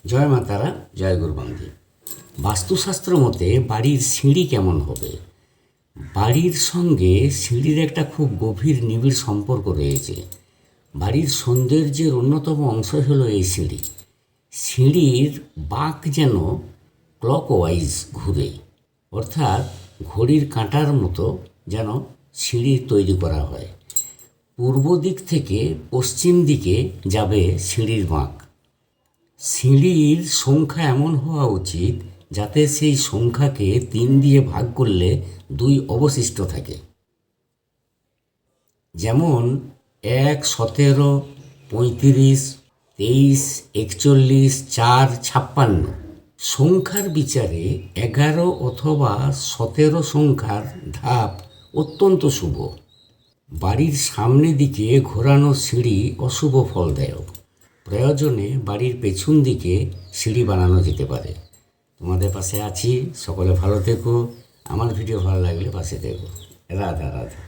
জয় মা তারা, জয় গুরু বামদেব। বাস্তুশাস্ত্র মতে বাড়ির সিঁড়ি কেমন হবে? বাড়ির সঙ্গে সিঁড়ির একটা খুব গভীর নিবিড় সম্পর্ক রয়েছে। বাড়ির সৌন্দর্যের অন্যতম অংশ হলো এই সিঁড়ি। সিঁড়ির বাঁক যেন ক্লকওয়াইজ ঘুরে, অর্থাৎ ঘড়ির কাঁটার মতো যেন সিঁড়ি তৈরি করা হয়। পূর্ব দিক থেকে পশ্চিম দিকে যাবে সিঁড়ির বাঁক। সিঁড়ির সংখ্যা এমন হওয়া উচিত যাতে সেই সংখ্যাকে 3 দিয়ে ভাগ করলে 2 অবশিষ্ট থাকে। যেমন 1, 17, 35, 23, 41, 4, 56। সংখ্যার বিচারে 11 অথবা 17 সংখ্যার ধাপ অত্যন্ত শুভ। বাড়ির সামনে দিকে ঘোরানো সিঁড়ি অশুভ ফলদায়ক। প্রয়োজনে বাড়ির পেছন দিকে সিঁড়ি বানানো যেতে পারে। তোমাদের পাশে আছি, সকলে ভালো থেকো। আমার ভিডিও ভালো লাগলে পাশে থেকো। রাধা রাধা।